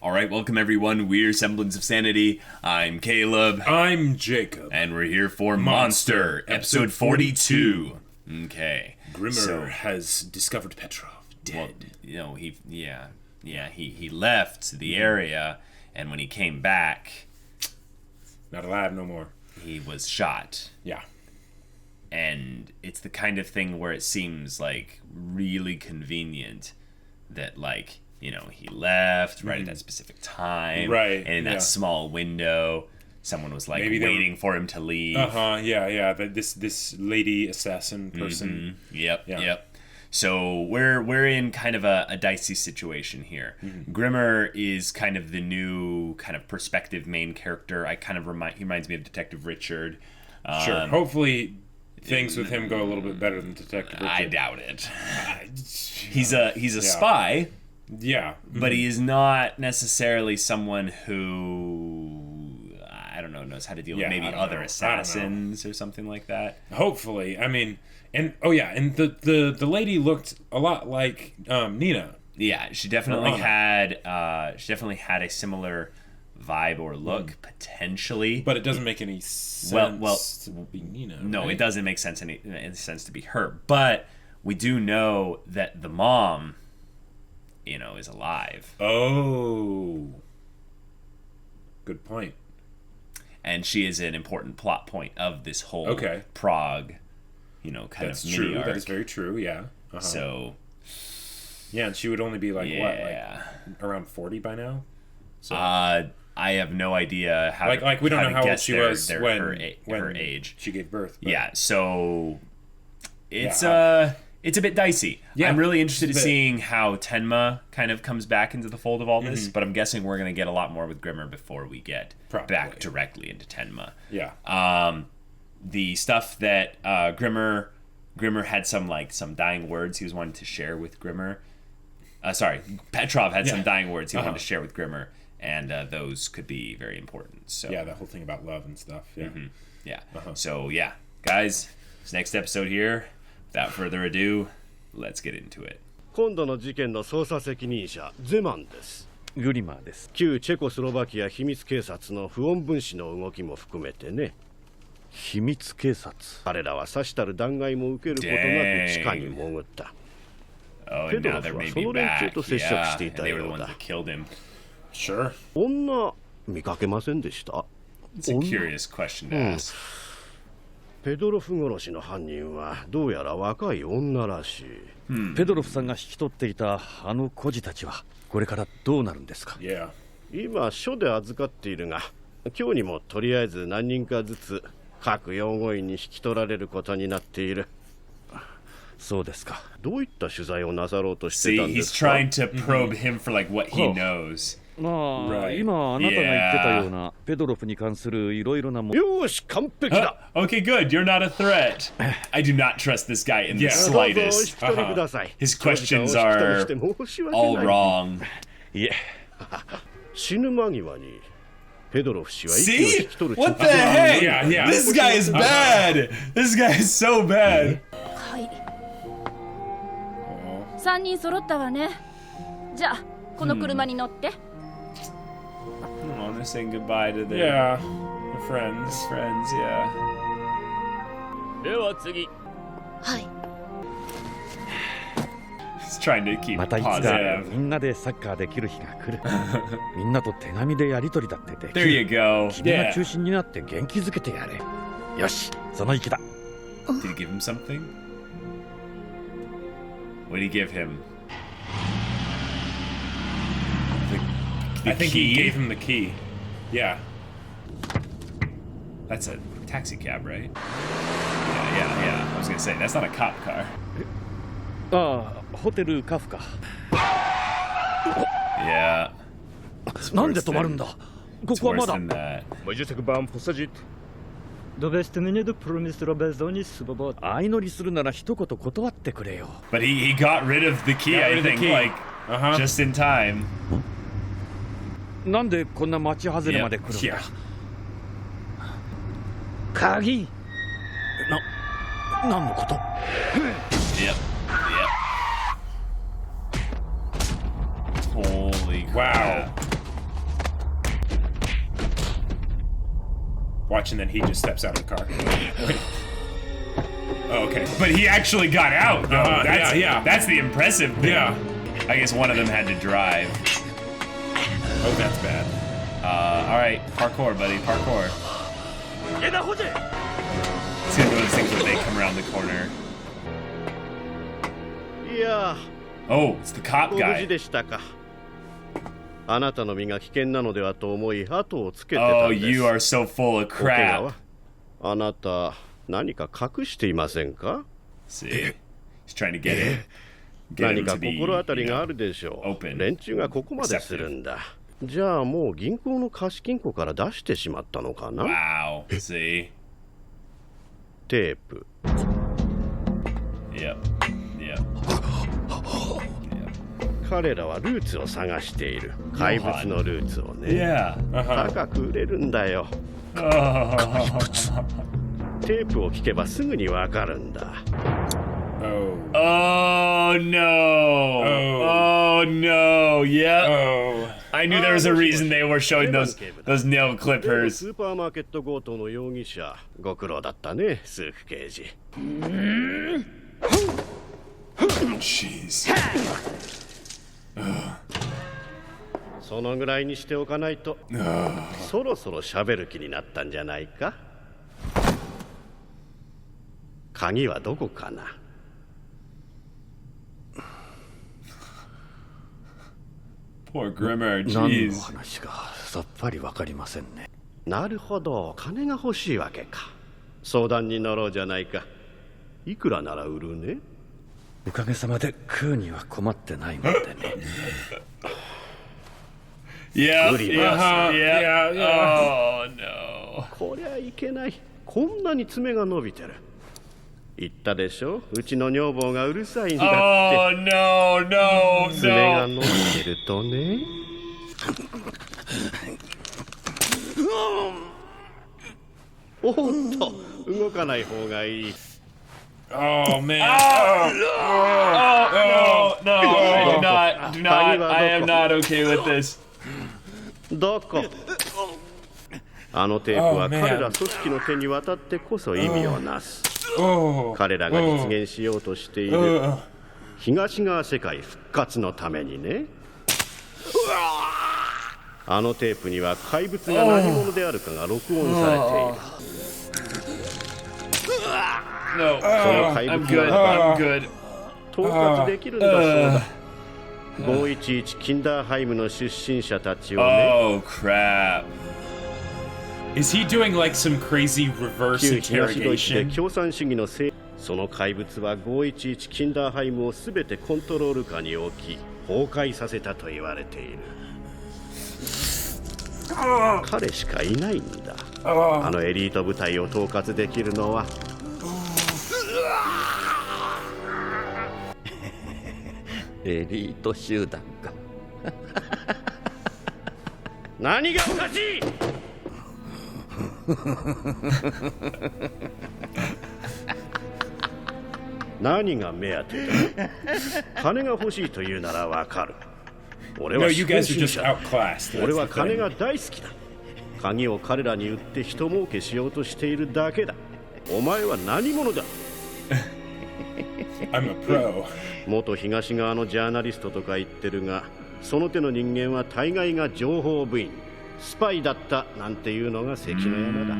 All right, welcome everyone. We're Semblance of Sanity. I'm Caleb. I'm Jacob. And we're here for Monster, episode 42. Okay. Grimmer has discovered Petrov dead. Well, he left the area, and when he came back, not alive no more. He was shot. Yeah. And it's the kind of thing where it seems like really convenient that, like, you know, he left right at that specific time. Right. And in that small window, someone was like Maybe waiting for him to leave. Yeah. This lady assassin person. Yep. So we're in kind of a dicey situation here. Grimmer is kind of the new kind of perspective main character. He reminds me of Detective Richard. Sure. Hopefully things with him go a little bit better than Detective Richard. I doubt it. He's a spy. Yeah. But he is not necessarily someone who, I don't know, knows how to deal with maybe other assassins or something like that. Hopefully. I mean, and the lady looked a lot like Nina. Yeah, she definitely had a similar vibe or look, potentially. But it doesn't make any sense to be Nina. No, right? it doesn't make sense any sense to be her. But we do know that the mom, you know, is alive. Oh. Good point. And she is an important plot point of this whole Prague, you know, kind of mini arc. That is very true, yeah. So... yeah, and she would only be like, around 40 by now? So. I have no idea how we don't know how old she was when her age. She gave birth. But. Yeah, so it's a bit dicey. Yeah, I'm really interested in seeing how Tenma kind of comes back into the fold of all this, but I'm guessing we're going to get a lot more with Grimmer before we get back directly into Tenma. Yeah. The stuff that Grimmer had some dying words he was wanting to share with Grimmer. Petrov had some dying words he wanted to share with Grimmer, and those could be very important. So yeah, that whole thing about love and stuff. Yeah. Yeah. So yeah, guys, this next episode here. Without further ado, let's get into it. 今度の事件の捜査責任者ゼマンです。グリマーです。旧チェコスロバキア秘密警察の不穏分子の動きも含めてね。秘密警察。彼らはさしたる弾劾も受けることなく地下に潜った。ペドロフはその連中と接触していたようだ。Sure. 女見かけませんでした。It's a curious question to ask. ペドロフ殺しの犯人はどうやら若い女らしい。ペドロフさんが引き取っていたあの孤児たちはこれからどうなるんですか。Yeah. 今署で預かっているが、今日にもとりあえず何人かずつ各養護院に引き取られることになっている。そうですか。どういった取材をなさろうとしてたんですか。See, he's trying to probe him for like what he knows. まあ、今あなたが言ってたようなペドロフに関するいろいろなもの。よし、完璧だ。Okay, good. You're not a threat. I do not trust this guy in the slightest. His questions are all wrong. Yeah. 死ぬ間際にペドロフ氏は息を See? 引き取る。 What the heck? This guy is bad. This guy is so bad. はい。3人揃ったわね。じゃあこの車に乗って。Oh, they're saying goodbye to their friends. Yeah. では次。はい。He's trying to keep またいつか positive. みんなでサッカーできる日が来る。みんなと手紙でやり取りだってでき There る。 you go. 君が中心になって元気づけてやれ。よし、その意気だ。Did he give him something? What did he give him? I think he gave him the key. Yeah. That's a taxi cab, right? Yeah. I was gonna say, that's not a cop car. ああ、ホテルカフか。Yeah. なんで止まるんだ。こ It's こはま worse だ。 than that. Можете вам посадить. Довести мені до промісера Безоні свобод. 相乗りするなら一言断ってくれよ。But he got rid of the key, I think, like, just in time. なんでこんな町外れまで来るんだ。鍵。何のこと。Yep. Holy crap. Wow. Watch, and then he just steps out of the car. Oh, okay. But he actually got out, though. That's the impressive thing. Yeah. I guess one of them had to drive. Oh, that's bad. Alright, parkour, buddy, parkour. It's gonna be one of those things where they come around the corner. Yeah. Oh, it's the cop ご無 guy. 事でしたか。あなたの身が危険なのではと思い後をつけてた Oh, んです。 you are so full of お怪我 crap. はあなた何か隠していませんか？ See, he's trying to get him 何 to か be, 心当たり you が know, あるでしょう。 open. 連中がここまでするんだ。じゃあもう銀行の貸金庫から出してしまったのかな？ Wow. See, テープ。 yep, yep. 彼らはルーツを探している。怪物のルーツをね。 Yeah. 高く売れるんだよ。 Oh. テープを聞けばすぐにわかるんだ。 Oh. Oh no! Oh no! Yep. Oh. I knew there was a reason they were showing those nail ス clippers. ーパーマーケット強盗の容疑者、ご苦労だったね、スーク刑事。 Jeez. そのぐらいにしておかないと、そろそろ喋る気になったんじゃないか？鍵はどこかな？ Poor Grimmer. 何の Jeez. 話かさっぱりわかりませんね。なるほど、金が欲しいわけか。相談に乗ろうじゃないか。いくらなら売るね？おかげさまで食うには困ってないのでね。Yeah. Goody. Yeah. Yeah, yeah. Oh no. こりゃいけない。こんなに爪が伸びてる。言ったでしょ、うちの女房がうるさいんだって。 Oh no, no, 爪が no. 伸びてるとね。おっと、動かない方がいい。 Oh man. Oh no, no. I do not. I am not okay with this. どこ？あのテープは彼ら組織の手に渡ってこそ意味をなす。 Oh. 彼らが実現しようとしている東側世界復活のためにね。あのテープには怪物が何者であるかが録音されている。 No. その怪 I'm 物 good. が I'm good. 統括できるんだそうだ。511キンダーハイムの出身者たちをね。 Oh crap. Is he doing like some crazy reverse 旧東ドイツで interrogation? 共産主義のせい。その怪物は511キンダーハイムをすべてコントロール下に置き崩壊させたと言われている。彼しかいないんだ。あのエリート部隊を統括できるのは。エリート集団か。何がおかしい？何が目当てだ？金が欲しいというならわかる。俺 No, は you 資本 guys 主 are 義 just 者だ。 outclassed. 俺 That's は the 金 thing. が大好きだ。鍵を彼らに売って人儲けしようとしているだけだ。お前は何者だ？ I'm a pro. 元東側のジャーナリストとか言ってるが、その手の人間は大概が情報部員、スパイだったなんていうのが関の山だ。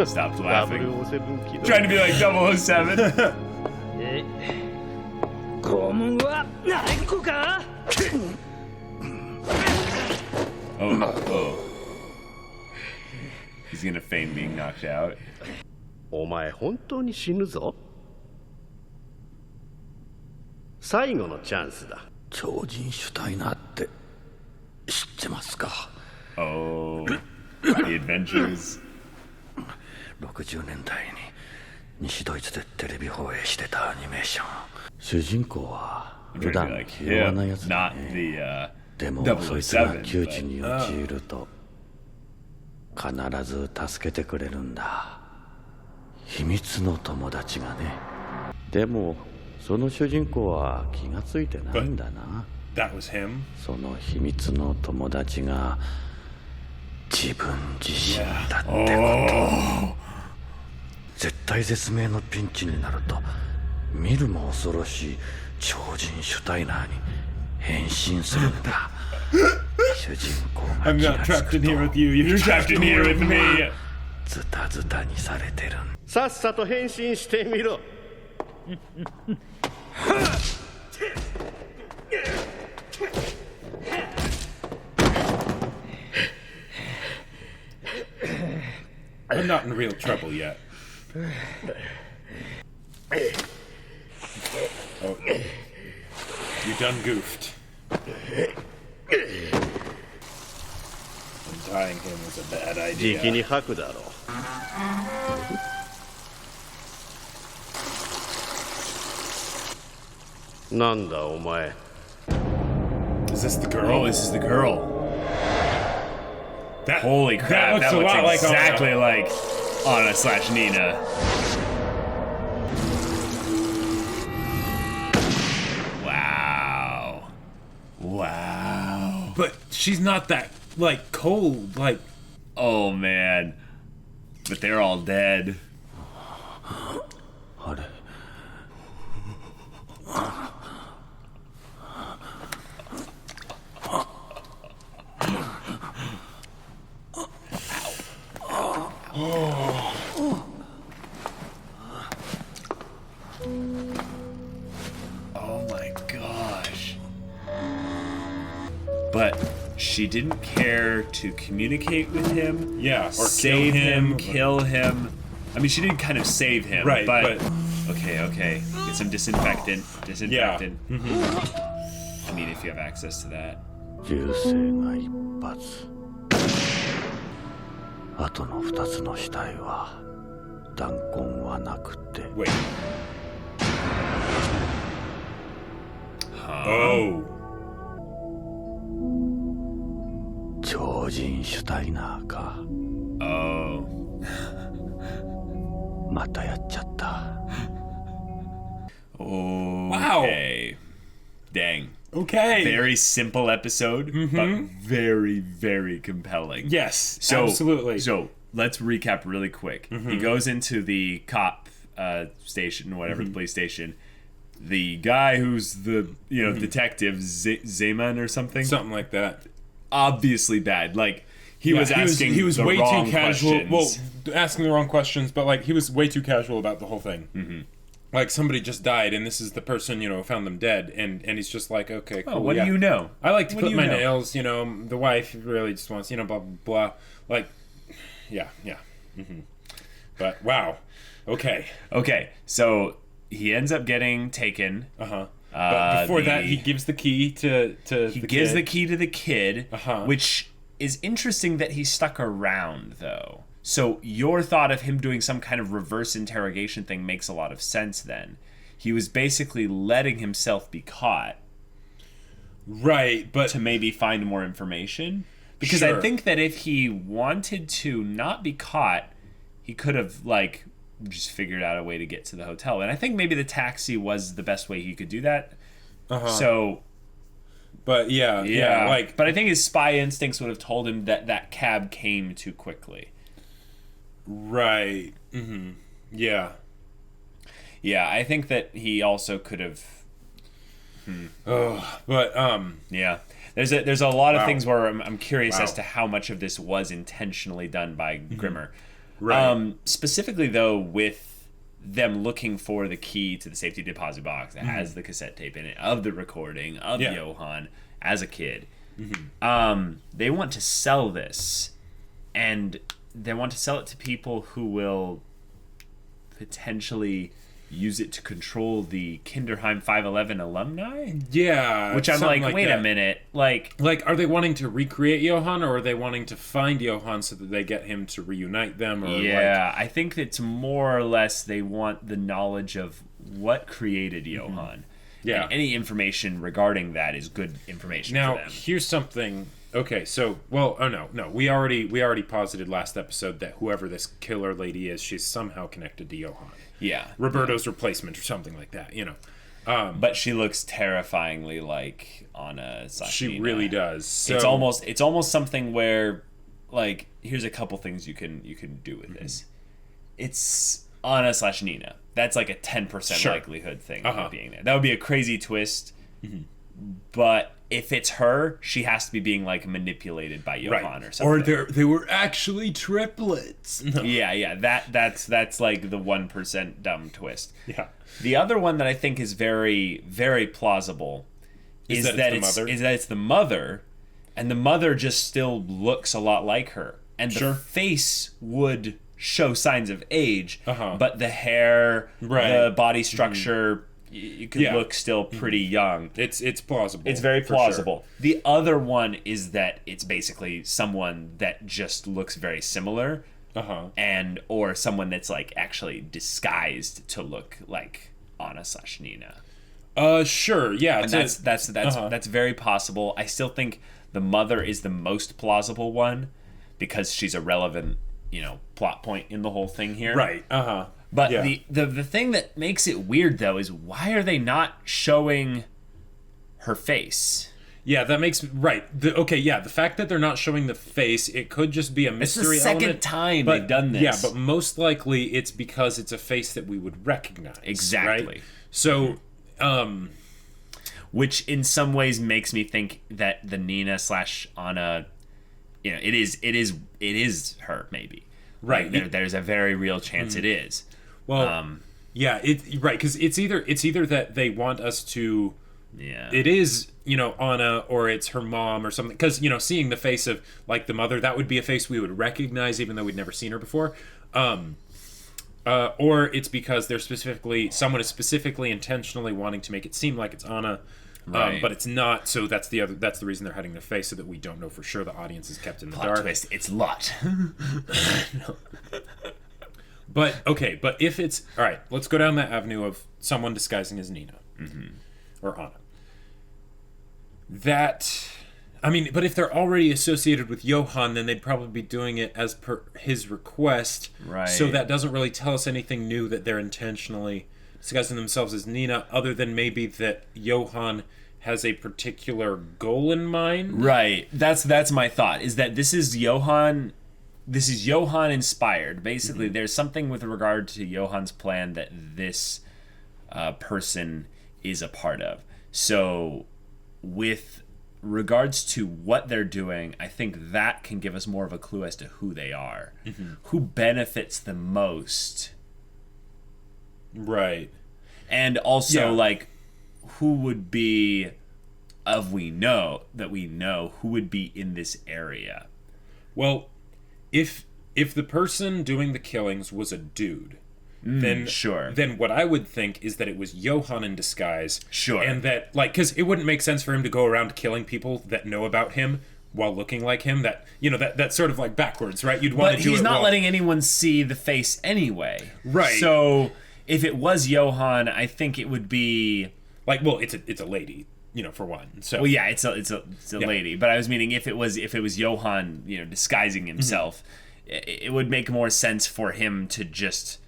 Stopped laughing. 007機動。 Trying to be like 007. 拷問は何個か？ Oh no. Oh. He's gonna feign being knocked out. お前本当に死ぬぞ。最後のチャンスだ。超人シュタイナーって知ってますか？ Oh. The adventures. 60年代に西ドイツでテレビ放映してたアニメーション。主人公は普 Trying to be 段 like 気弱な him, やつだ not ね。 the でもそいつが窮地に陥ると必ず助けてくれるんだ。秘密の友達がね。でもその主人公は気がついてないんだな。 That was him. その秘密の友達が自分自身だってこと。絶対絶命のピンチになると見るも恐ろしい超人シュタイナーに変身するんだ。主人公が I'm 気 not がつ trapped く in と here with you. You're trapped in here with me. ズタズタにされてるんだ。さっさと変身してみろ。I'm not in real trouble yet. Oh, you done goofed. Untying him was a bad じき idea. に吐くだろう。なんだお前。 Is this the girl? Oh, this is the girl. That, Holy crap! That looks That a looks lot like exactly Anna. like Anna / Nina. Wow. Wow. But she's not that like cold. Like, Oh man. But they're all dead. あれ Oh my gosh. But she didn't care to communicate with him. yeah, or Save kill him, kill him. I mean, she did kind of save him, Right, but but- okay. Get some disinfectant. Yeah. I mean, if you have access to that. 銃声が一発。あとの二つの死体は弾痕はなくて。 Wait. Oh. 超人シュタイナーか。 Oh. またやっちゃった。 Okay. Dang. Okay. Very simple episode, but very, very compelling. Yes. So, absolutely. So let's recap really quick. He goes into the cop station, whatever, the police station. The guy who's the detective Zeman or something, Something like that. obviously bad. Like he Yeah, was asking, He was the way wrong too casual. questions. Well, asking the wrong questions, but like he was way too casual about the whole thing. Mm-hmm. Like somebody just died, and this is the person who found them dead, and he's just like, okay, cool. Oh, what yeah. do you know? I like to What do clip you my know? nails. The wife really just wants, blah blah blah. Like, yeah. Mm-hmm. But wow, okay. Okay, so he ends up getting taken. But before that, he gives the key to He the gives kid. the key to the kid, Uh-huh. which is interesting that he stuck around, though. So your thought of him doing some kind of reverse interrogation thing makes a lot of sense then. He was basically letting himself be caught Right, but to maybe find more information. Because I Sure. think that if he wanted to not be caught, he could have, just figured out a way to get to the hotel. And I think maybe the taxi was the best way he could do that. So... But yeah, like, but I think his spy instincts would have told him that that cab came too quickly. right, mm-hmm, yeah. Yeah, I think that he also could have. But Yeah, there's a lot of Wow. things where I'm curious as Wow. to how much of this was intentionally done by Grimmer. Right. Specifically though, with them looking for the key to the safety deposit box that has the cassette tape in it of the recording of Yeah. Johan as a kid. They want to sell this, and they want to sell it to people who will potentially use it to control the Kinderheim 511 alumni. yeah, Which I'm something like, wait that. a minute, like, Like, are they wanting to recreate Johan, or are they wanting to find Johan so that they get him to reunite them? Or yeah, I think it's more or less they want the knowledge of what created Johan. Yeah. And any information regarding that is good information Now, for them. here's something. Okay, so no, we already posited last episode that whoever this killer lady is, she's somehow connected to Johan. Yeah. Roberto's replacement or something like that, But she looks terrifyingly like Anna / She Nina. really does. So, It's almost something where, like, here's a couple things you can do with this. It's Anna/Nina. That's like a 10% likelihood thing of being there. That would be a crazy twist. But if it's her, she has to be being like manipulated by Johan or something. Or they were actually triplets. No. Yeah. That's like the 1% dumb twist. Yeah. The other one that I think is very, very plausible is that it's the mother, and the mother just still looks a lot like her, and the face would show signs of age, but the hair, the body structure. You could look still pretty young. It's plausible. It's very plausible. Sure. The other one is that it's basically someone that just looks very similar, and or someone that's like actually disguised to look like Anna/Nina. Sure, yeah. And that's very possible. I still think the mother is the most plausible one because she's a relevant, plot point in the whole thing here. Right. But the thing that makes it weird, though, is why are they not showing her face? Yeah, that makes... Right. The fact that they're not showing the face, it could just be a mystery element. It's the second time they've done this. Yeah, but most likely it's because it's a face that we would recognize. Exactly. Right? So, which in some ways makes me think that the Nina/Anna, it is her, maybe. Right. Like, there's a very real chance it is. Well, because it's either that they want us to, it is Anna, or it's her mom or something. Because seeing the face of like the mother, that would be a face we would recognize even though we'd never seen her before. Or it's because someone is specifically intentionally wanting to make it seem like it's Anna. Right. But it's not, so that's the reason they're hiding their face, so that we don't know for sure. The audience is kept in the dark. Twist, it's Lot. No. But if it's all right, let's go down that avenue of someone disguising as Nina or Anna. But if they're already associated with Johan, then they'd probably be doing it as per his request. Right. So that doesn't really tell us anything new that they're intentionally disguising themselves as Nina, other than maybe that Johan has a particular goal in mind. Right. That's my thought, is that this is Johan inspired. Basically, there's something with regard to Johan's plan that this person is a part of. So with regards to what they're doing, I think that can give us more of a clue as to who they are. Who benefits the most. Right. And also, like, who would be, who would be in this area? Well, if the person doing the killings was a dude, then what I would think is that it was Johan in disguise. Sure. And that, like, because it wouldn't make sense for him to go around killing people that know about him while looking like him. That's sort of like backwards, right? You'd want to do it. But he's not letting anyone see the face anyway. Right. So if it was Johan, I think it would be like, well, it's a lady, for one. So well, yeah, it's a lady. But I was meaning if it was Johan, disguising himself, it would make more sense for him to just,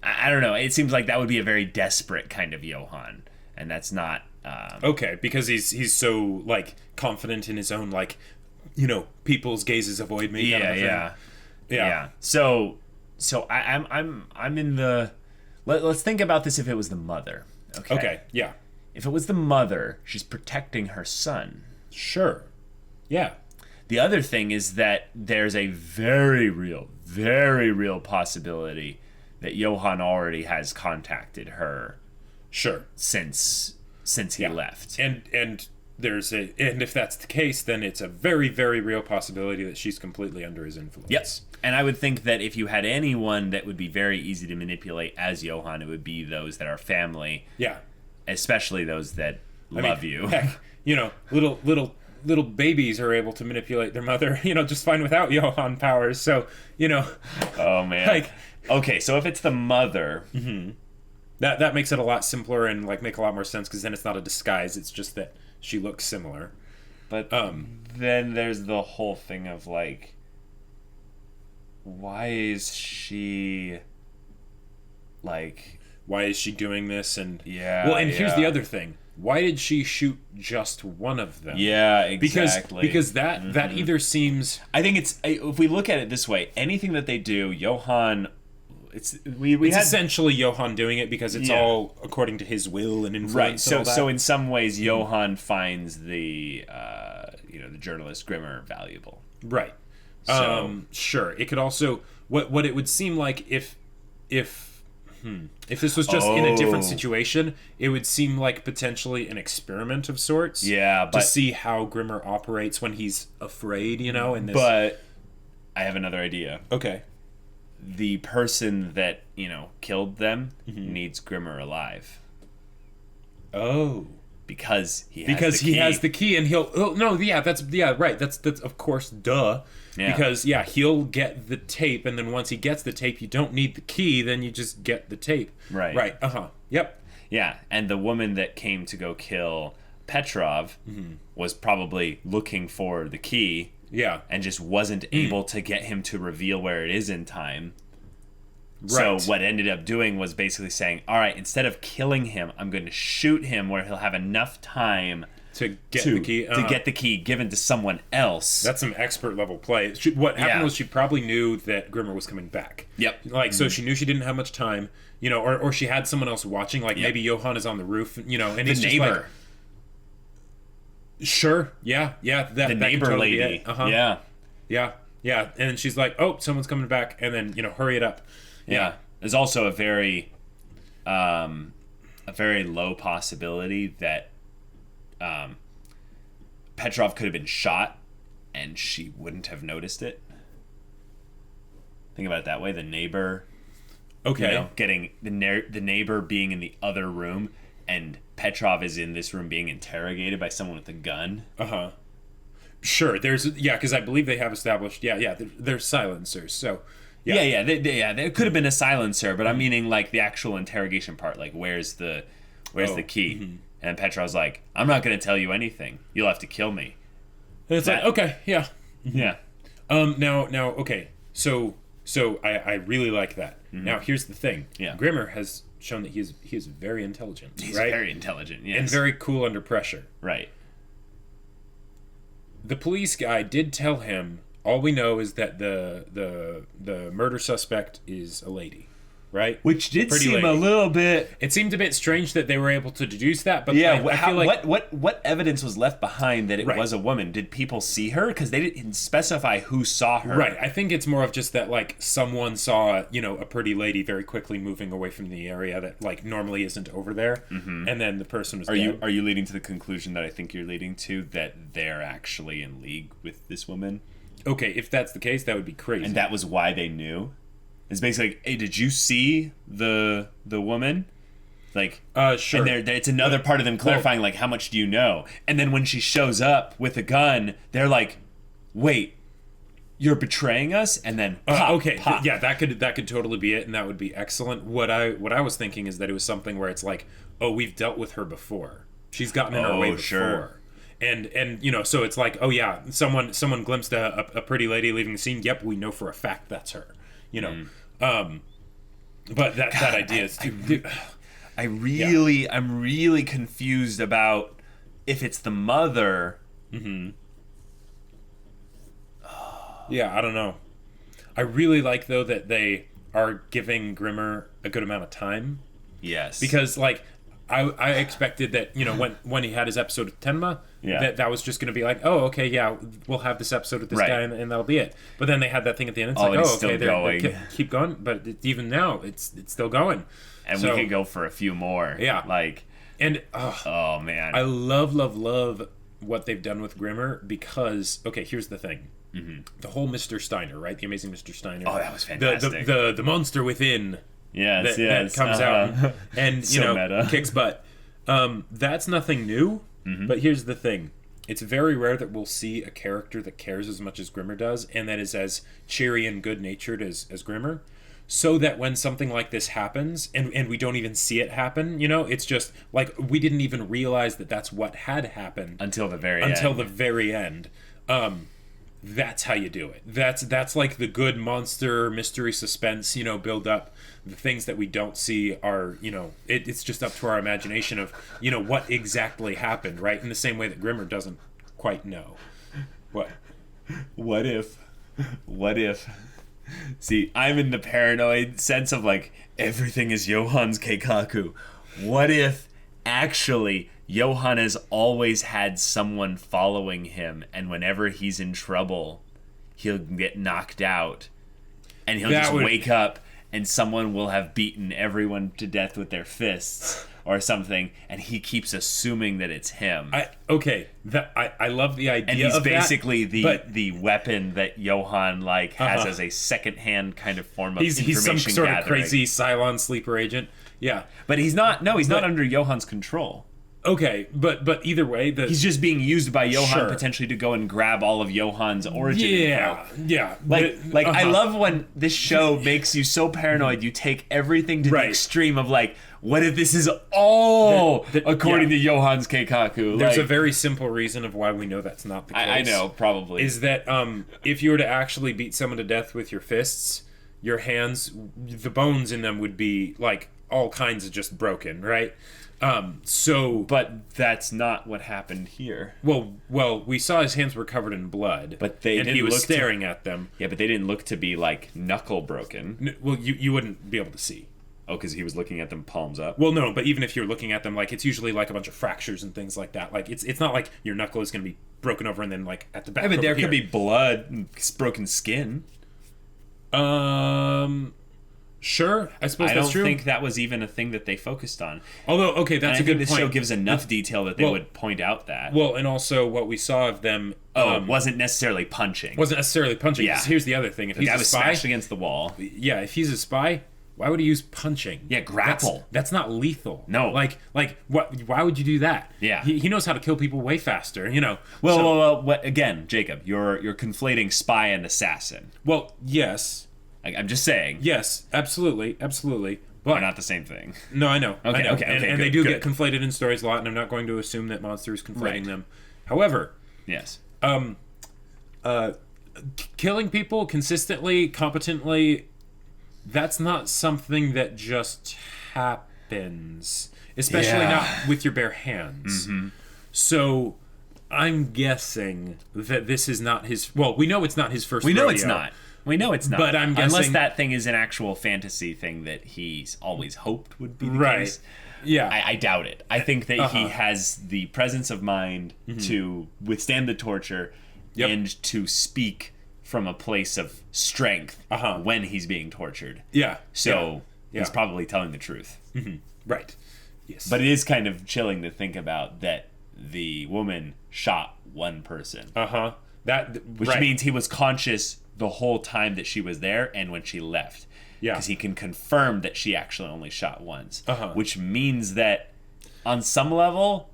I don't know. It seems like that would be a very desperate kind of Johan, and that's not okay, because he's so like confident in his own, like, people's gazes avoid me. Yeah. So I'm in the. Let's think about this if it was the mother. Okay, yeah. If it was the mother, she's protecting her son. Sure. Yeah. The other thing is that there's a very real possibility that Johan already has contacted her. Sure. Since he left. And if that's the case, then it's a very, very real possibility that she's completely under his influence. Yes. And I would think that if you had anyone that would be very easy to manipulate as Johan, it would be those that are family. Yeah. Especially those that love you. Heck, little babies are able to manipulate their mother, just fine without Johan powers. So, Oh, man. Okay, so if it's the mother... That makes it a lot simpler and, like, make a lot more sense, because then it's not a disguise. It's just that she looks similar. But then there's the whole thing of, like... Why is she doing this? And here's the other thing. why did she shoot just one of them? Yeah, exactly. Because that either seems... I think it's, if we look at it this way, anything that they do, Johan... It's essentially Johan doing it because it's all according to his will and influence. Right. So in some ways, Johan finds the the journalist Grimmer valuable. Right. So sure. It could also what it would seem like if this was just in a different situation, it would seem like potentially an experiment of sorts. Yeah, to see how Grimmer operates when he's afraid, and this... But I have another idea. Okay. The person that, killed them needs Grimmer alive. Oh. Because he has the key and that's of course, duh. Yeah. Because he'll get the tape, and then once he gets the tape, you don't need the key, then you just get the tape. Right. Yep. Yeah, and the woman that came to go kill Petrov was probably looking for the key. Yeah. And just wasn't able to get him to reveal where it is in time. Right. So what ended up doing was basically saying, all right, instead of killing him, I'm going to shoot him where he'll have enough time to get the key. To get the key given to someone else. That's some expert level play. What happened was she probably knew that Grimmer was coming back. Yep. So she knew she didn't have much time, or she had someone else watching, maybe Johan is on the roof, and the neighbor. Sure. Yeah. The neighbor totally lady. Yeah. And she's like, "Oh, someone's coming back," and then hurry it up. Yeah. There's also a very low possibility that Petrov could have been shot and she wouldn't have noticed it. Think about it that way. The neighbor, getting the neighbor being in the other room, and Petrov is in this room being interrogated by someone with a gun. Sure. Because I believe they have established. They're silencers. So. There could have been a silencer, but I'm meaning like the actual interrogation part. Like, where's the key? And Petrov's like, I'm not going to tell you anything. You'll have to kill me. And it's like, okay, yeah. Yeah. Now, okay. So I really like that. Now, here's the thing. Yeah. Grimmer has shown that he is very intelligent. He's right? very intelligent, yes. And very cool under pressure. Right. The police guy did tell him, all we know is that the murder suspect is a lady, right? Which did seem a little bit... It seemed a bit strange that they were able to deduce that, but I feel like... What evidence was left behind that it was a woman? Did people see her? Because they didn't specify who saw her. Right. I think it's more of just that, like, someone saw, a pretty lady very quickly moving away from the area that, like, normally isn't over there, and then the person was dead. Are you leading to the conclusion that I think you're leading to, that they're actually in league with this woman? Okay, if that's the case, that would be crazy. And that was why they knew? It's basically like, hey, did you see the woman? Like, sure. And it's another part of them clarifying, like, how much do you know? And then when she shows up with a gun, they're like, wait, you're betraying us? And then pop, okay, pop. Yeah, that could totally be it, and that would be excellent. What I was thinking is that it was something where it's like, oh, we've dealt with her before. She's gotten in our way before. Sure. And so it's like, oh yeah, someone glimpsed a pretty lady leaving the scene. Yep, we know for a fact that's her. But that idea is too. I'm really confused about if it's the mother. Yeah, I don't know. I really like though that they are giving Grimmer a good amount of time. Yes, because like. I expected that, when he had his episode with Tenma, that was just going to be like, oh, okay, yeah, we'll have this episode with this guy, and that'll be it. But then they had that thing at the end. It's like, oh, okay, they're keep going. But even now, it's still going. And we could go for a few more. Yeah. Oh, man. I love what they've done with Grimmer because, okay, here's the thing. The whole Mr. Steiner, right? The Amazing Mr. Steiner. Oh, that was fantastic. The monster within... Yes, that comes out and meta. kicks butt. That's nothing new, but here's the thing. It's very rare that we'll see a character that cares as much as Grimmer does, and that is as cheery and good-natured as Grimmer, so that when something like this happens, and we don't even see it happen, it's just, like, we didn't even realize that that's what had happened. Until the very end. that's how you do it. That's like the good monster mystery suspense, build up. The things that we don't see are, it's just up to our imagination of, what exactly happened, right? In the same way that Grimmer doesn't quite know. What if see, I'm in the paranoid sense of like everything is Johan's keikaku. What if actually Johan has always had someone following him, and whenever he's in trouble he'll get knocked out and he'll wake up and someone will have beaten everyone to death with their fists or something, and he keeps assuming that it's him. I love the idea. And he's of basically that, the weapon that Johan has as a second-hand kind of form of information he's some sort gathering. of crazy Cylon sleeper agent. Yeah, but he's not. No, he's not under Johan's control. Okay, but either way, he's just being used by Johan Sure. potentially to go and grab all of Johan's origin info. Yeah. I love when this show makes you so paranoid you take everything to the extreme of like, what if this is all according to Johan's keikaku? There's a very simple reason of why we know that's not the case. I know, probably. Is that if you were to actually beat someone to death with your fists, your hands, the bones in them would be like all kinds of just broken, right? But that's not what happened here. Well, we saw his hands were covered in blood, but he was staring at them. Yeah, but they didn't look to be like knuckle broken. Well, you wouldn't be able to see. Oh, because he was looking at them palms up. Well, no, but even if you're looking at them, like it's usually like a bunch of fractures and things like that. Like it's not like your knuckle is going to be broken over and then like at the back. Yeah, but there here. could be blood and broken skin. Sure, I suppose that's true. I don't think that was even a thing that they focused on. Although, okay, that's a good point. This show gives enough detail that they would point out that. Well, and also what we saw of them... wasn't necessarily punching. Wasn't necessarily punching. Yeah. Here's the other thing. If the he's guy a was spy... smashed against the wall. Yeah, if he's a spy, why would he use punching? Yeah, grapple. That's not lethal. No. Like what? Why would you do that? Yeah. He knows how to kill people way faster, Well, again, Jacob, you're conflating spy and assassin. Well, yes... I'm just saying. Yes, absolutely. But they're not the same thing. No, I know. Okay, and they do get conflated in stories a lot, and I'm not going to assume that Monster is conflating them. However, yes. Killing people consistently, competently, that's not something that just happens. Especially not with your bare hands. Mm-hmm. So I'm guessing that this is not his... Well, we know it's not his first rodeo. We know it's not. But I'm guessing... Unless that thing is an actual fantasy thing that he's always hoped would be the case. Yeah. I doubt it. I think that he has the presence of mind to withstand the torture and to speak from a place of strength when he's being tortured. Yeah. So he's probably telling the truth. Mm-hmm. Right. Yes. But it is kind of chilling to think about that the woman shot one person. Which means he was conscious the whole time that she was there and when she left. Yeah. Because he can confirm that she actually only shot once. Which means that on some level,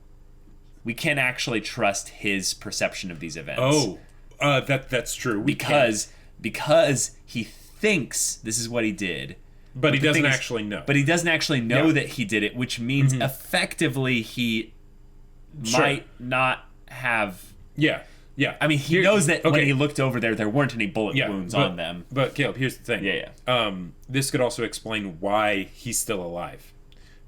we can actually trust his perception of these events. That's true. Because he thinks this is what he did. But he doesn't actually know. But he doesn't actually know that he did it, which means effectively he might not have... Yeah. I mean, he knows that when he looked over there weren't any bullet wounds on them. But, Caleb, here's the thing. This could also explain why he's still alive.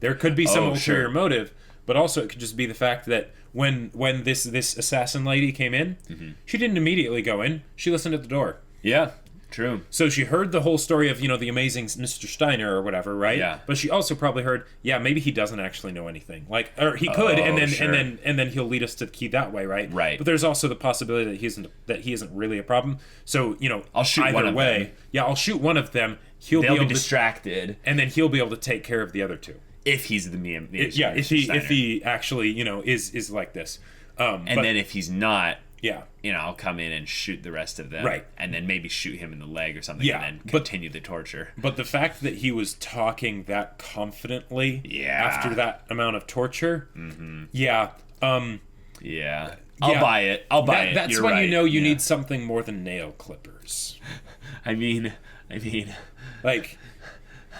There could be some ulterior motive, but also it could just be the fact that when this assassin lady came in, she didn't immediately go in. She listened at the door. Yeah, true. So she heard the whole story of, the amazing Mr. Steiner or whatever, right? Yeah. But she also probably heard, maybe he doesn't actually know anything. Or he could, and then he'll lead us to the key that way, right? Right. But there's also the possibility that he isn't really a problem. So, I'll shoot either one of way. them. Yeah, I'll shoot one of them. They'll be distracted. And then he'll be able to take care of the other two. If he's if he actually, is like this. Then if he's not, yeah, I'll come in and shoot the rest of them, right, and then maybe shoot him in the leg or something, and then continue the torture. But the fact that he was talking that confidently, after that amount of torture, I'll buy it. That's You're when right. you need something more than nail clippers. I mean, like.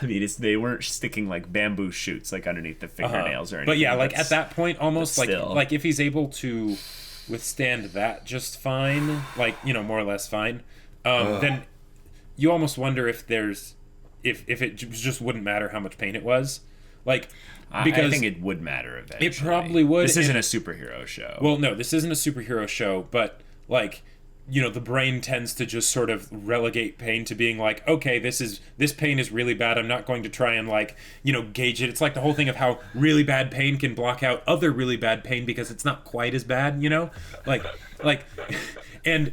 They weren't sticking like bamboo shoots like underneath the fingernails or anything. But at that point, almost like if he's able to withstand that just fine, like, you know, more or less fine, then you almost wonder if it just wouldn't matter how much pain it was. Like, because I think it would matter eventually. It probably would. This isn't a superhero show. Well, no, this isn't a superhero show, but, like, you know, the brain tends to just sort of relegate pain to being like, okay, this pain is really bad. I'm not going to try and, like, you know, gauge it. It's like the whole thing of how really bad pain can block out other really bad pain because it's not quite as bad, you know? Like, and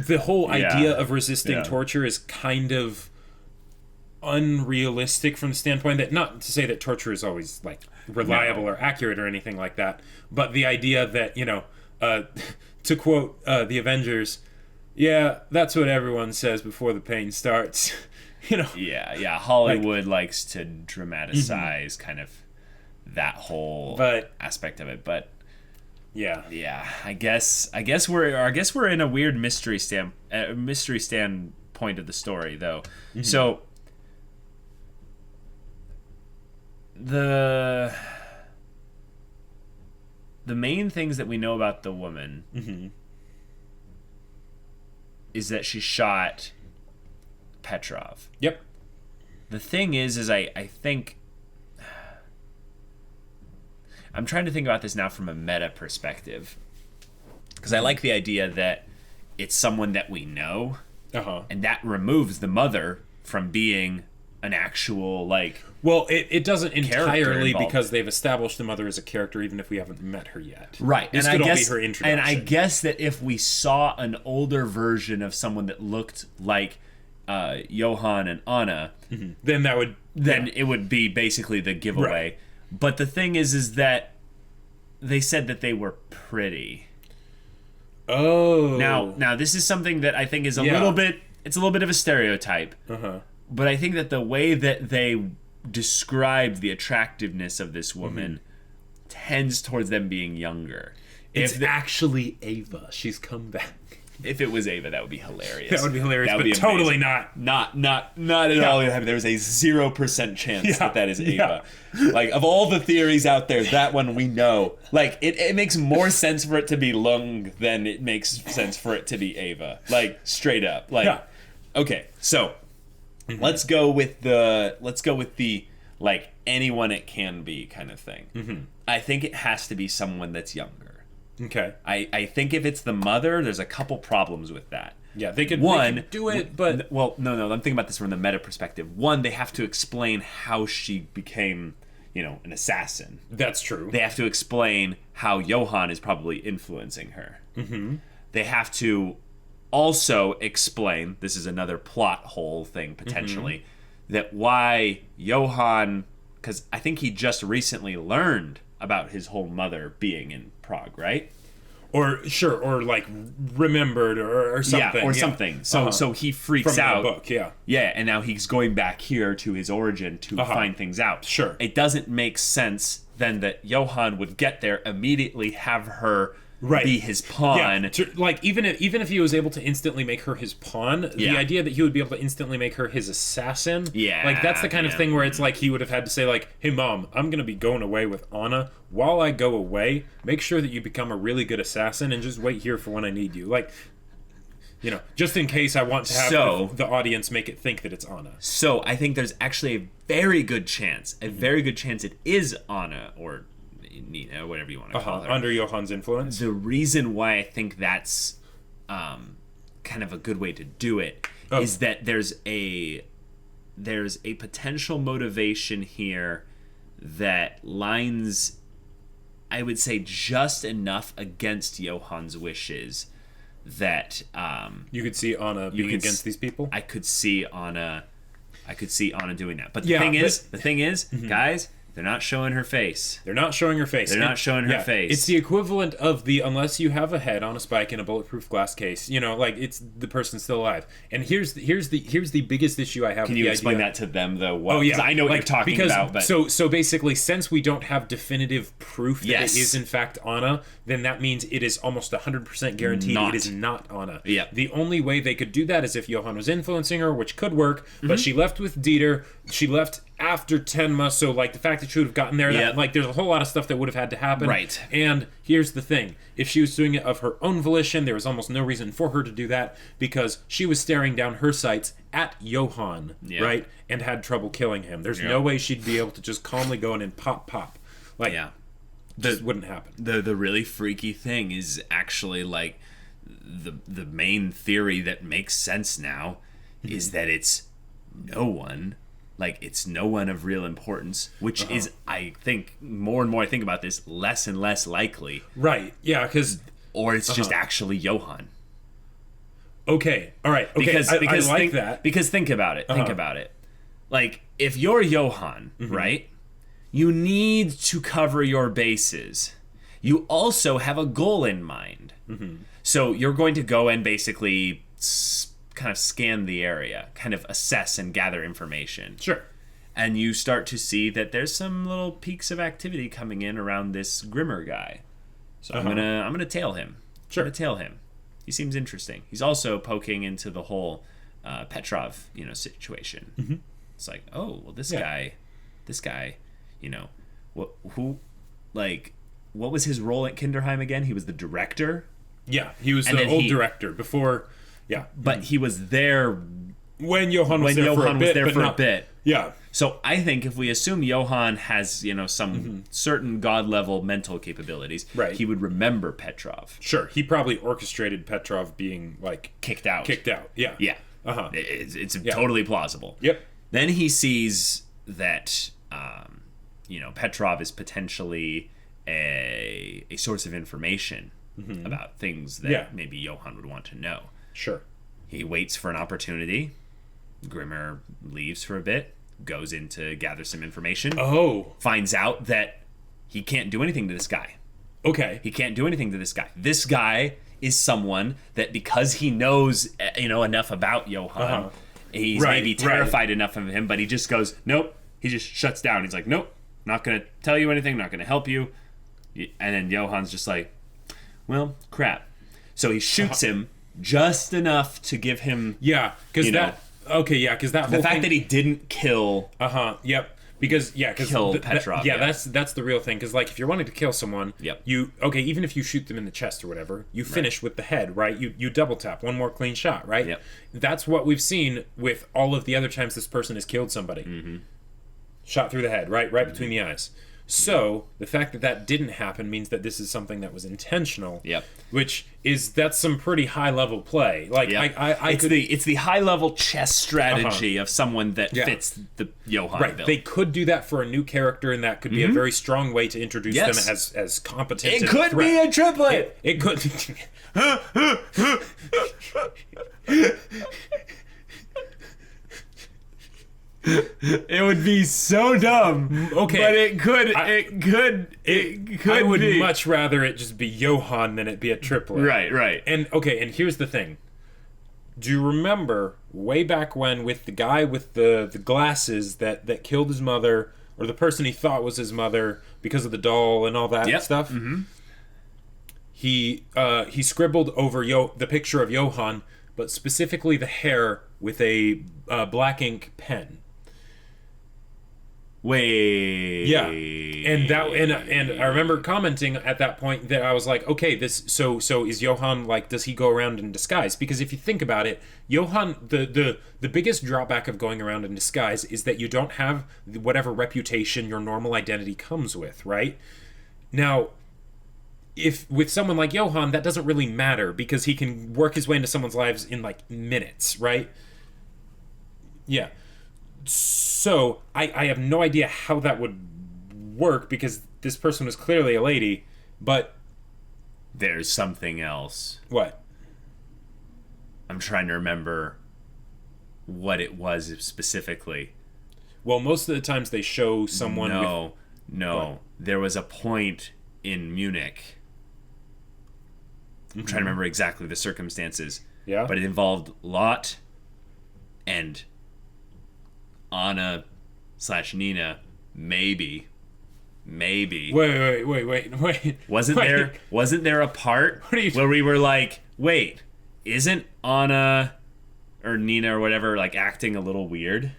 the whole idea of resisting torture is kind of unrealistic from the standpoint that, not to say that torture is always, like, reliable or accurate or anything like that, but the idea that, you know, to quote the Avengers, yeah, that's what everyone says before the pain starts. You know. Yeah. Hollywood likes to dramatize kind of that whole aspect of it, but yeah. I guess we're in a weird mystery standpoint of the story, though. Mm-hmm. So the main things that we know about the woman is that she shot Petrov. Yep. The thing is I think I'm trying to think about this now from a meta perspective, because I like the idea that it's someone that we know, and that removes the mother from being an actual, like, well, it doesn't entirely, because they've established the mother as a character even if we haven't met her yet. Right. This could all be her introduction. And I guess that if we saw an older version of someone that looked like Johan and Anna, then that would it would be basically the giveaway. Right. But the thing is that they said that they were pretty. Oh. Now this is something that I think is a little bit of a stereotype. But I think that the way that they described the attractiveness of this woman tends towards them being younger. It's actually Ava. She's come back. If it was Ava, that would be hilarious. That would be hilarious, that would but be totally not. Not at all. There's a 0% chance that is Ava. Like, of all the theories out there, that one we know. Like, it makes more sense for it to be Lung than it makes sense for it to be Ava. Like, straight up. Like, okay, so let's go with the like anyone it can be kind of thing. I think it has to be someone that's younger. Okay. I think if it's the mother, there's a couple problems with that. Yeah, they could do it, but... Well, no, I'm thinking about this from the meta perspective. One, they have to explain how she became, you know, an assassin. That's true. They have to explain how Johan is probably influencing her. They have to also explain, this is another plot hole thing, potentially, that why Johan... Because I think he just recently learned about his whole mother being in Prague, right? Or like remembered or something. Yeah, or something. So he freaks from out. The book, yeah. Yeah, and now he's going back here to his origin to find things out. Sure. It doesn't make sense then that Johan would get there, immediately have her be his pawn. Yeah, like, even if he was able to instantly make her his pawn, the idea that he would be able to instantly make her his assassin, like, that's the kind of thing where it's like he would have had to say, like, hey mom, I'm gonna be going away with Anna. While I go away, make sure that you become a really good assassin and just wait here for when I need you. Like, you know, just in case I want to have the audience make it think that it's Anna. So I think there's actually a very good chance it is Anna, or Nina, whatever you want to call her. Under Johan's influence. The reason why I think that's kind of a good way to do it is that there's a potential motivation here that lines, I would say, just enough against Johan's wishes that you could see Anna being against these people. I could see Anna doing that. But the thing is, guys, they're not showing her face. They're not showing her face. It's the equivalent of the unless you have a head on a spike in a bulletproof glass case. You know, like, it's the person's still alive. And here's the biggest issue I have. Can with you the explain idea. that to them though? Oh yeah, I know what you're talking about. But so basically, since we don't have definitive proof that it is in fact Anna, then that means it is almost 100% guaranteed it is not Anna. Yeah. The only way they could do that is if Johan was influencing her, which could work. But she left with Dieter. She left after Tenma, so like the fact that she would have gotten there, that, like there's a whole lot of stuff that would have had to happen. Right. And here's the thing. If she was doing it of her own volition, there was almost no reason for her to do that because she was staring down her sights at Johan, right? And had trouble killing him. There's no way she'd be able to just calmly go in and pop. Like, this wouldn't happen. The really freaky thing is actually like the main theory that makes sense now is that it's no one. Like, it's no one of real importance, which is, I think, more and more I think about this, less and less likely. Right, yeah, because... Or it's just actually Johan. Okay, all right. Okay, because I like that. Because think about it. Think about it. Like, if you're Johan, right, you need to cover your bases. You also have a goal in mind. So you're going to go and basically... kind of scan the area, kind of assess and gather information. Sure. And you start to see that there's some little peaks of activity coming in around this Grimmer guy. So I'm gonna tail him. Sure. I'm gonna tail him. He seems interesting. He's also poking into the whole Petrov, situation. It's like, oh, well, this guy, what was his role at Kinderheim again? He was the director. Yeah, he was the old director before. Yeah, but he was there when Johan was there for a bit. Yeah. So I think if we assume Johan has, some certain god level mental capabilities, right, he would remember Petrov. Sure, he probably orchestrated Petrov being like kicked out. Yeah. Yeah. It's totally plausible. Yep. Then he sees that, Petrov is potentially a source of information about things that maybe Johan would want to know. Sure. He waits for an opportunity. Grimmer leaves for a bit, goes in to gather some information. Oh. Finds out that he can't do anything to this guy. Okay. He can't do anything to this guy. This guy is someone that because he knows, enough about Johan, he's maybe terrified enough of him, but he just goes, nope. He just shuts down. He's like, nope, not going to tell you anything, not going to help you. And then Johan's just like, well, crap. So he shoots him just enough to give him, because that whole the fact that he didn't kill, because kill Petrov, that's the real thing. Because like if you're wanting to kill someone, even if you shoot them in the chest or whatever, you finish with the head, right? You double tap, one more clean shot, right? Yep. That's what we've seen with all of the other times this person has killed somebody. Shot through the head, right between the eyes. So the fact that that didn't happen means that this is something that was intentional. Yep. That's some pretty high level play. Like it's the high level chess strategy of someone that fits the Johan bill. They could do that for a new character, and that could be a very strong way to introduce them as competent. It could be a triplet. It could. It would be so dumb. Okay, but it could. I would much rather it just be Johan than it be a triplet. Right. And here's the thing. Do you remember way back when with the guy with the glasses that killed his mother, or the person he thought was his mother because of the doll and all that stuff? He scribbled over the picture of Johan, but specifically the hair with a black ink pen. Wait. Yeah. And I remember commenting at that point that I was like, okay, so is Johan, like, does he go around in disguise? Because if you think about it, Johan, the biggest drawback of going around in disguise is that you don't have whatever reputation your normal identity comes with, right? Now, if with someone like Johan, that doesn't really matter because he can work his way into someone's lives in like minutes, right? Yeah. So I have no idea how that would work because this person was clearly a lady, but there's something else. What? I'm trying to remember what it was specifically. Well, most of the times they show someone. No. What? There was a point in Munich. I'm trying to remember exactly the circumstances. Yeah. But it involved Lot and Anna/Nina, maybe. Wait. Wasn't there a part where we were like, wait, isn't Anna or Nina or whatever like acting a little weird?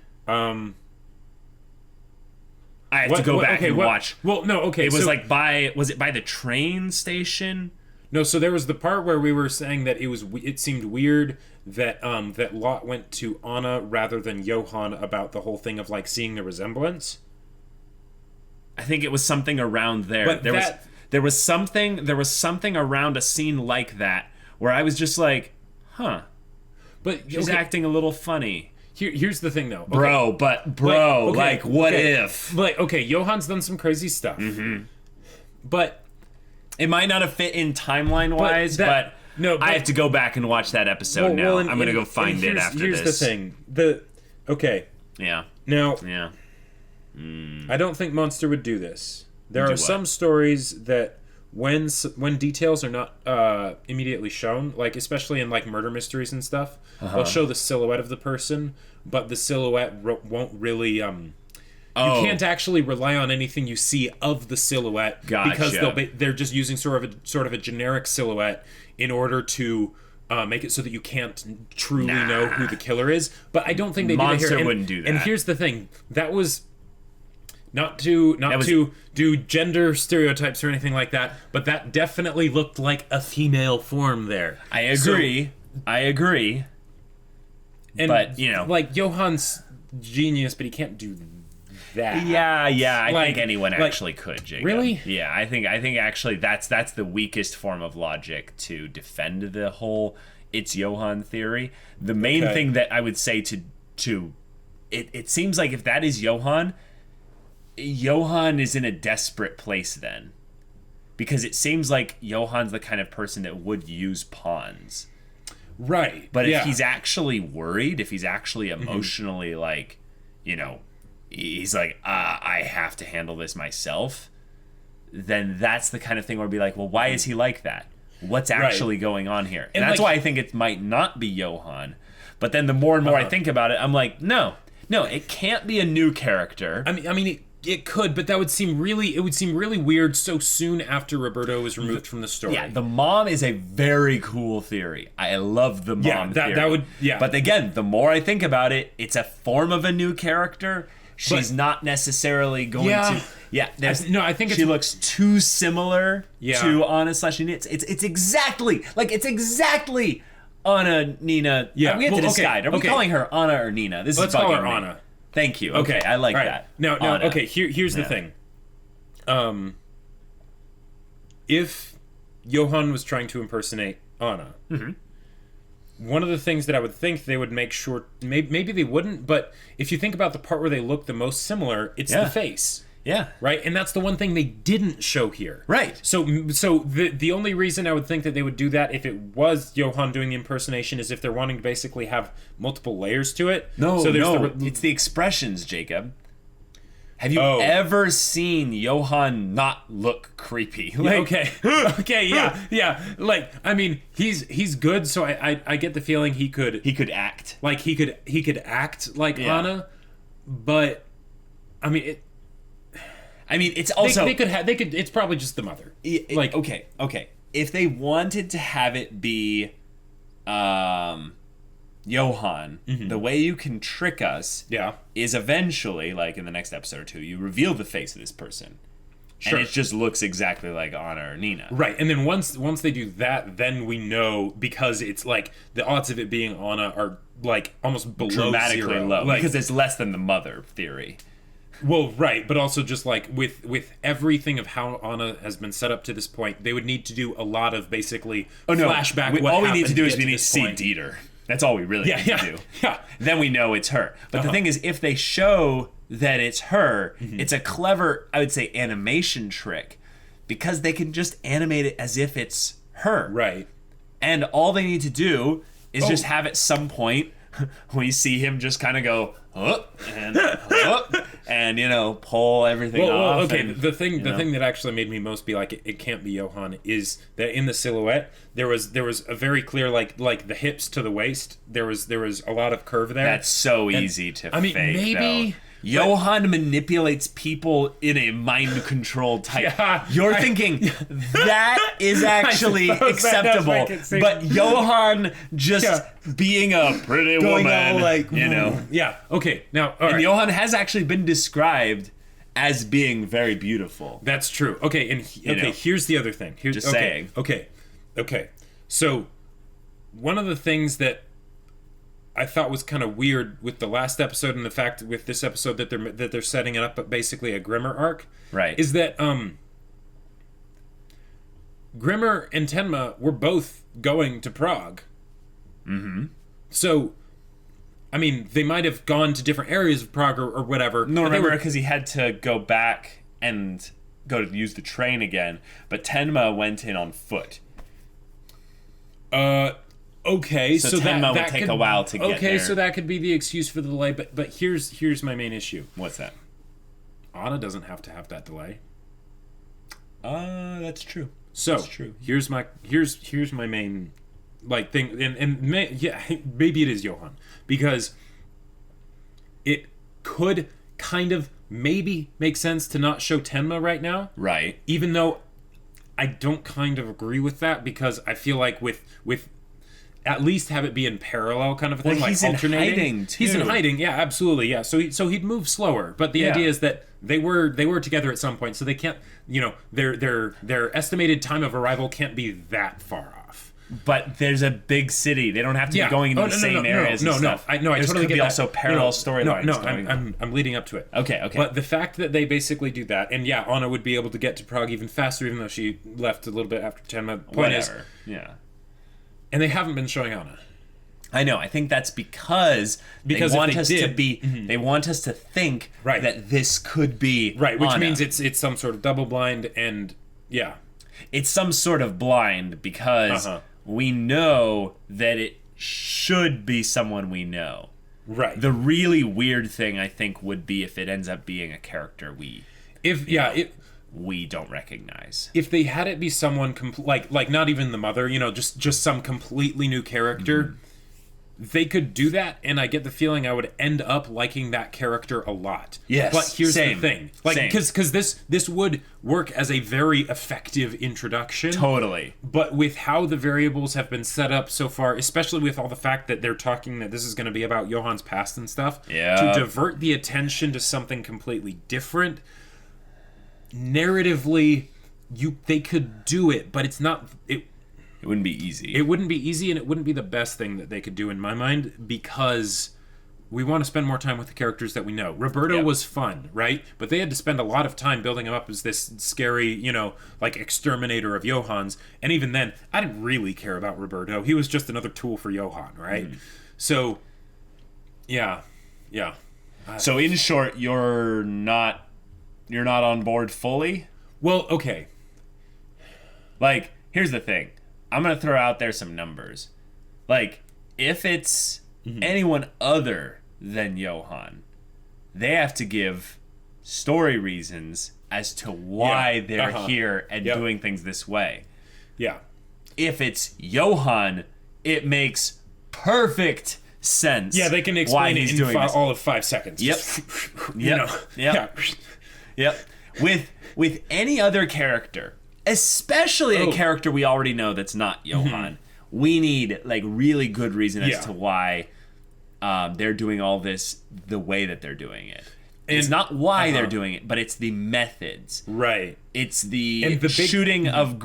I have to go back and watch. Well, no, okay. It was was it by the train station? No, so there was the part where we were saying that it seemed weird that that Lot went to Anna rather than Johan about the whole thing of like seeing the resemblance. I think it was something around there. But there was something around a scene like that where I was just like, huh. But she's acting a little funny. Here's the thing, though. Okay. What if? Like, okay, Johan's done some crazy stuff. Mm-hmm. But it might not have fit in timeline-wise, but I have to go back and watch that episode now. I'm going to go find it after this. Here's the thing. Yeah. Now, yeah. I don't think Monster would do this. There are some stories that when details are not immediately shown, like especially in like murder mysteries and stuff, they'll show the silhouette of the person, but the silhouette won't really you can't actually rely on anything you see of the silhouette because they're just using sort of a generic silhouette in order to make it so that you can't truly know who the killer is. But I don't think they Monster do that here. wouldn't do that. And here's the thing: that was not to do gender stereotypes or anything like that, but that definitely looked like a female form there. I agree. And but like Johan's genius, but he can't do that. Yeah. I think anyone actually could, Jacob. Really? Yeah, I think actually that's the weakest form of logic to defend the whole it's Johan theory. The main thing that I would say to it seems like if that is Johan is in a desperate place then. Because it seems like Johan's the kind of person that would use pawns. Right. But if he's actually worried, if he's actually emotionally like, he's like, I have to handle this myself, then that's the kind of thing where it'd be like, well, why is he like that? What's actually going on here? And that's why I think it might not be Johan. But then the more and more I think about it, I'm like, no, it can't be a new character. I mean, it could, but it would seem really weird so soon after Roberto was removed from the story. Yeah, the mom is a very cool theory. I love the mom theory. That would. But again, the more I think about it, it's a form of a new character. She's not necessarily going to. Yeah, I think she looks too similar to Anna / Nina. It's exactly Anna, Nina. Yeah, we have to decide. Are we calling her Anna or Nina? Let's call her Anna. Thank you. Okay, I like that. No. Okay, here's the thing. If Johan was trying to impersonate Anna, one of the things that I would think they would make sure, maybe they wouldn't, but if you think about the part where they look the most similar, it's the face. Yeah. Right? And that's the one thing they didn't show here. Right. So the only reason I would think that they would do that if it was Johan doing the impersonation is if they're wanting to basically have multiple layers to it. It's the expressions, Jacob. Have you ever seen Johan not look creepy? Okay, yeah. Like, I mean, he's good, so I get the feeling he could act. Like he could act like Anna, but I mean it's also they could it's probably just the mother. Okay. If they wanted to have it be Johan, the way you can trick us is eventually, like in the next episode or two, you reveal the face of this person. Sure. And it just looks exactly like Anna or Nina. Right. And then once they do that, then we know, because it's like the odds of it being Anna are like almost below dramatically zero. Low. Like, because it's less than the mother theory. Well, right, but also just like with everything of how Anna has been set up to this point, they would need to do a lot of basically flashback. All we need to do is we need to see Dieter. That's all we really need to do. Yeah. Then we know it's her. But the thing is, if they show that it's her, it's a clever, I would say, animation trick, because they can just animate it as if it's her. Right. And all they need to do is just have at some point we see him just kind of go and pull everything off. Okay, and, the thing that actually made me most be like it can't be Johan is that in the silhouette there was a very clear like the hips to the waist there was a lot of curve there. That's so easy to fake. Maybe. Johan manipulates people in a mind control type. You're thinking that is actually acceptable, but Johan just being a pretty woman, Yeah. Okay. Now, and Johan has actually been described as being very beautiful. That's true. Okay, and here's the other thing. Just saying. Okay. So, one of the things that I thought was kind of weird with the last episode and the fact with this episode that they're setting it up, but basically a Grimmer arc, right? Is that Grimmer and Tenma were both going to Prague. Mm-hmm. So, I mean, they might have gone to different areas of Prague or whatever. No, remember, because he had to go back and go to use the train again, but Tenma went in on foot. Okay, so Tenma that would take could, a while to get there. Okay, so that could be the excuse for the delay, but here's my main issue. What's that? Anna doesn't have to have that delay. That's true. So that's true. Here's my main thing, and maybe it is Johan, because it could kind of maybe make sense to not show Tenma right now, right? Even though I don't kind of agree with that, because I feel like with at least have it be in parallel kind of a thing, well, he's alternating. In hiding too. He's in hiding, yeah, absolutely, yeah. So he'd move slower, but the idea is that they were together at some point, so they can't, their estimated time of arrival can't be that far off. But there's a big city; they don't have to be going into the same areas. I There's totally get that. Also parallel storylines. I'm leading up to it. Okay. But the fact that they basically do that, and Anna would be able to get to Prague even faster, even though she left a little bit after 10 minutes. Point is, and they haven't been showing Anna. I know. I think that's because they want us to be. Mm-hmm. They want us to think that this could be which Anna. means it's some sort of double blind, and it's some sort of blind because we know that it should be someone we know. Right. The really weird thing I think would be if it ends up being a character we don't recognize. If they had it be someone like not even the mother, just some completely new character. Mm-hmm. They could do that, and I get the feeling I would end up liking that character a lot. Yes, but here's the thing, because this would work as a very effective introduction. Totally. But with how the variables have been set up so far, especially with all the fact that they're talking that this is going to be about Johan's past and stuff, to divert the attention to something completely different, narratively, they could do it, but it's not. It wouldn't be easy. It wouldn't be easy, and it wouldn't be the best thing that they could do in my mind, because we want to spend more time with the characters that we know. Roberto was fun, right? But they had to spend a lot of time building him up as this scary, exterminator of Johans. And even then, I didn't really care about Roberto. He was just another tool for Johan, right? So, yeah. So in short, you're not on board fully? Well, okay. Here's the thing. I'm going to throw out there some numbers. If it's anyone other than Johan, they have to give story reasons as to why they're here and doing things this way. Yeah. If it's Johan, it makes perfect sense. Yeah, they can explain it in all of 5 seconds. Yep. Yep. With any other character, especially a character we already know that's not Johan, we need really good reason as to why they're doing all this the way that they're doing it. It's not why they're doing it, but it's the methods. Right. It's the shooting of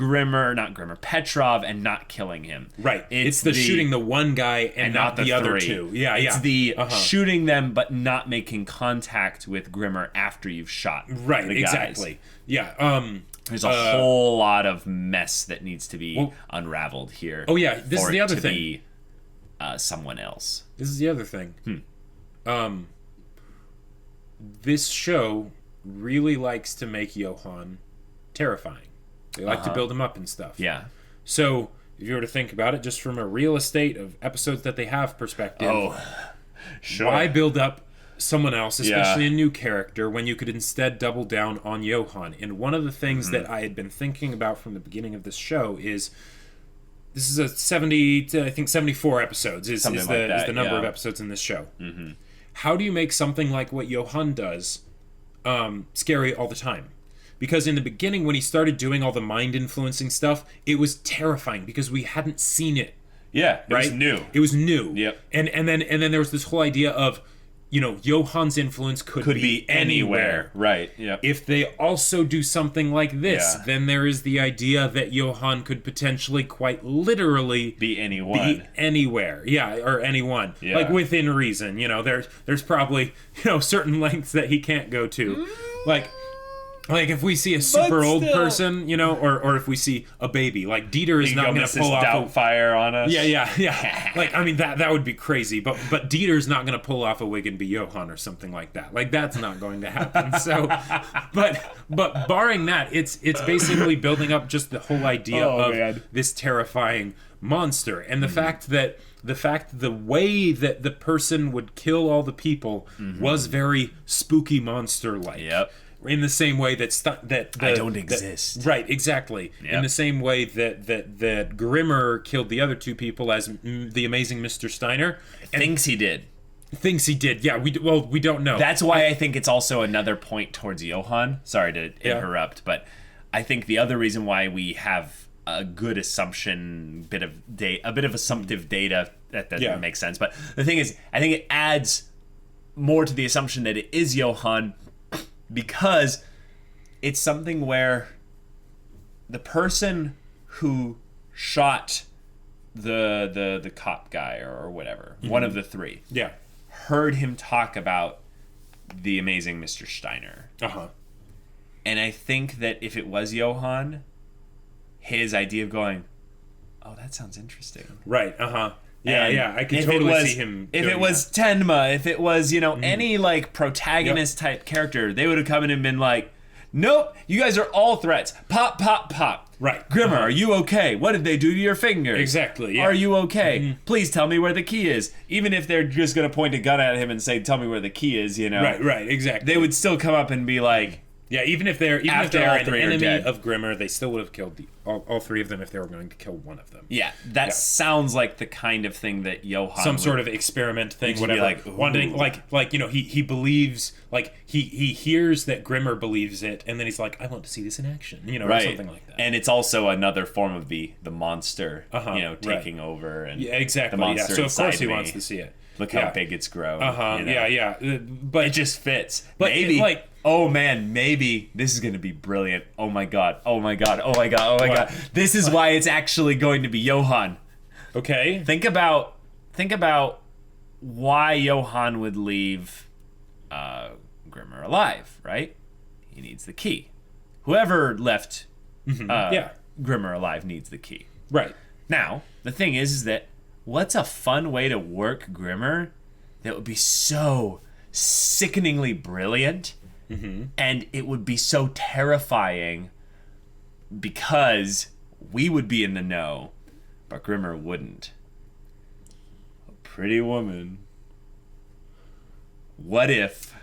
Petrov and not killing him. Right. It's the shooting the one guy and not the other two. Yeah, it's the shooting them but not making contact with Grimmer after you've shot the guys. Exactly. Yeah. There's a whole lot of mess that needs to be unraveled here. Oh yeah, this is the other thing. Be, someone else. This is the other thing. This show really likes to make Johan terrifying. They like to build him up and stuff. Yeah. So if you were to think about it, just from a real estate of episodes that they have perspective, why build up someone else, especially a new character, when you could instead double down on Johan? And one of the things that I had been thinking about from the beginning of this show is, this is a 74 episodes is the number of episodes in this show. How do you make something like what Johan does scary all the time? Because in the beginning, when he started doing all the mind influencing stuff, it was terrifying because we hadn't seen it. Yeah, it was new. It was new. Yep. And then there was this whole idea of, Johan's influence could be anywhere. Right. Yeah. If they also do something like this, Yeah. then there is the idea that Johan could potentially quite literally Be anyone. be anywhere. Yeah, or anyone. Yeah. Like within reason. There's probably, certain lengths that he can't go to. Like if we see a super old person, or if we see a baby, like Dieter is not going to pull off Doubtfire on us. Yeah. Like, I mean, that would be crazy, but Dieter's not going to pull off a wig and be Johan or something like that. Like, that's not going to happen. So, but barring that, it's basically building up just the whole idea of this terrifying monster, and the fact that the way that the person would kill all the people was very spooky monster-like. Yep. In the same way that I don't exist. Right, exactly. Yep. In the same way that Grimmer killed the other two people as the amazing Mr. Steiner. Thinks he did. Yeah. We don't know. That's why I think it's also another point towards Johan. Sorry to interrupt, but I think the other reason why we have a good assumption, a bit of assumptive data that makes sense. But the thing is, I think it adds more to the assumption that it is Johan, because it's something where the person who shot the cop guy or whatever, one of the three, heard him talk about the amazing Mr. Steiner. And I think that if it was Johan, his idea of going, oh, that sounds interesting. Right, Yeah, I could totally see him. If it was Tenma, if it was, any like protagonist type character, they would have come in and been like, nope, you guys are all threats. Pop, pop, pop. Right. Grimmer, are you okay? What did they do to your fingers? Exactly, yeah. Are you okay? Please tell me where the key is. Even if they're just going to point a gun at him and say, tell me where the key is, Right, exactly. They would still come up and be like, yeah, even if they're all an three are enemy dead. of Grimmer, they still would have killed all three of them if they were going to kill one of them. Yeah, that sounds like the kind of thing that Johan some sort of experiment thing, whatever. Like, wanting, he believes, like he hears that Grimmer believes it, and then he's like, I want to see this in action, or something like that. And it's also another form of the monster, taking over, and exactly. The monster So of course he me. wants to see it. Look how big it's grown. But it just fits. But maybe, oh man, maybe this is going to be brilliant. Oh my god. This is why it's actually going to be Johan. Okay. Think about why Johan would leave Grimmer alive, right? He needs the key. Whoever left Grimmer alive needs the key. Right. Now, the thing is that what's a fun way to work Grimmer that would be so sickeningly brilliant, and it would be so terrifying because we would be in the know, but Grimmer wouldn't. A pretty woman. What if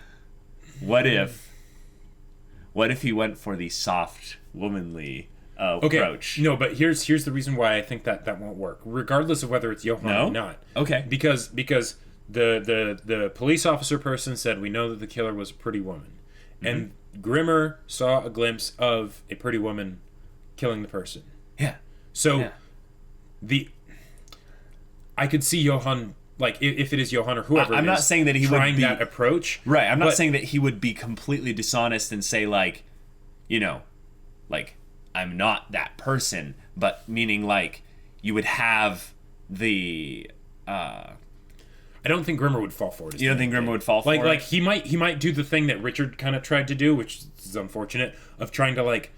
he went for the soft, womanly approach? No, but here's the reason why I think that won't work, regardless of whether it's Johan or not. Okay. Because the police officer person said, we know that the killer was a pretty woman. And Grimmer saw a glimpse of a pretty woman killing the person. Yeah. So I could see Johan, like, if it is Johan or whoever I'm not saying that he trying would be that approach. Right. I'm not saying that he would be completely dishonest and say, like, like, I'm not that person, but meaning, like, you would have the I don't think Grimmer would fall for it. You don't think Grimmer would fall for it? Like he might do the thing that Richard kind of tried to do, which is unfortunate, of trying to like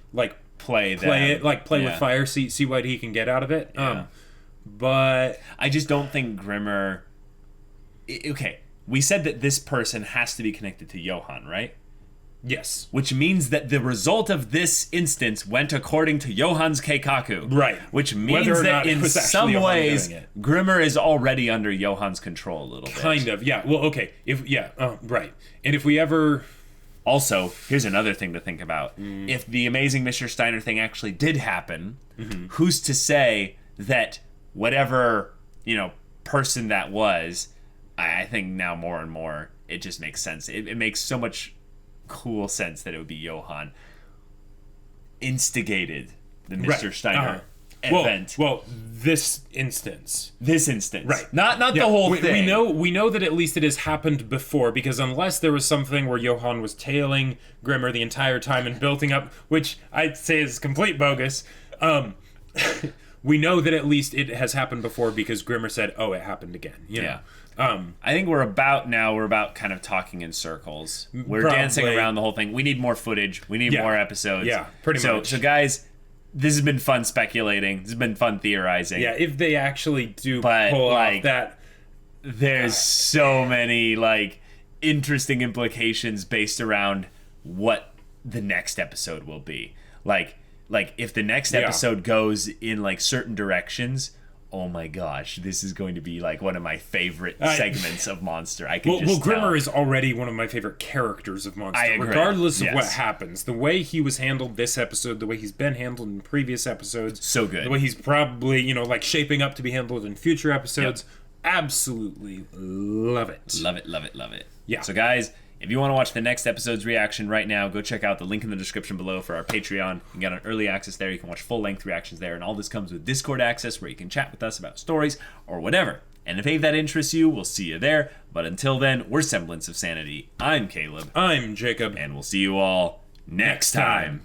play with fire, see what he can get out of it. Yeah. But I just don't think Grimmer. Okay, we said that this person has to be connected to Johan, right? Yes. Which means that the result of this instance went according to Johan's Keikaku. Right. Which means that in some ways, Grimmer is already under Johan's control a little bit. Kind of, yeah. Well, okay. Right. And if we ever... Also, here's another thing to think about. If the amazing Mr. Steiner thing actually did happen, who's to say that whatever, person that was, I think now more and more, it just makes sense. It makes so much cool sense that it would be Johan instigated the Mr. Steiner event. Well, this instance. Right. Not the whole thing. We know that at least it has happened before, because unless there was something where Johan was tailing Grimmer the entire time and building up, which I'd say is complete bogus, we know that at least it has happened before because Grimmer said, "Oh, it happened again." You know? I think we're about kind of talking in circles. We're Probably. dancing around the whole thing. We need more footage. We need more episodes. Yeah, pretty much. So guys, this has been fun speculating. This has been fun theorizing. Yeah, if they actually do pull off that. There's so many interesting implications based around what the next episode will be. Like if the next episode goes in certain directions, oh my gosh, this is going to be one of my favorite segments of Monster. I can just Grimmer tell. is already one of my favorite characters of Monster. I agree. Regardless of what happens, the way he was handled this episode, the way he's been handled in previous episodes, so good. The way he's probably shaping up to be handled in future episodes, absolutely love it. Love it. Yeah. So guys, if you want to watch the next episode's reaction right now, go check out the link in the description below for our Patreon. You can get an early access there. You can watch full-length reactions there. And all this comes with Discord access where you can chat with us about stories or whatever. And if any of that interests you, we'll see you there. But until then, we're Semblance of Sanity. I'm Caleb. I'm Jacob. And we'll see you all next time.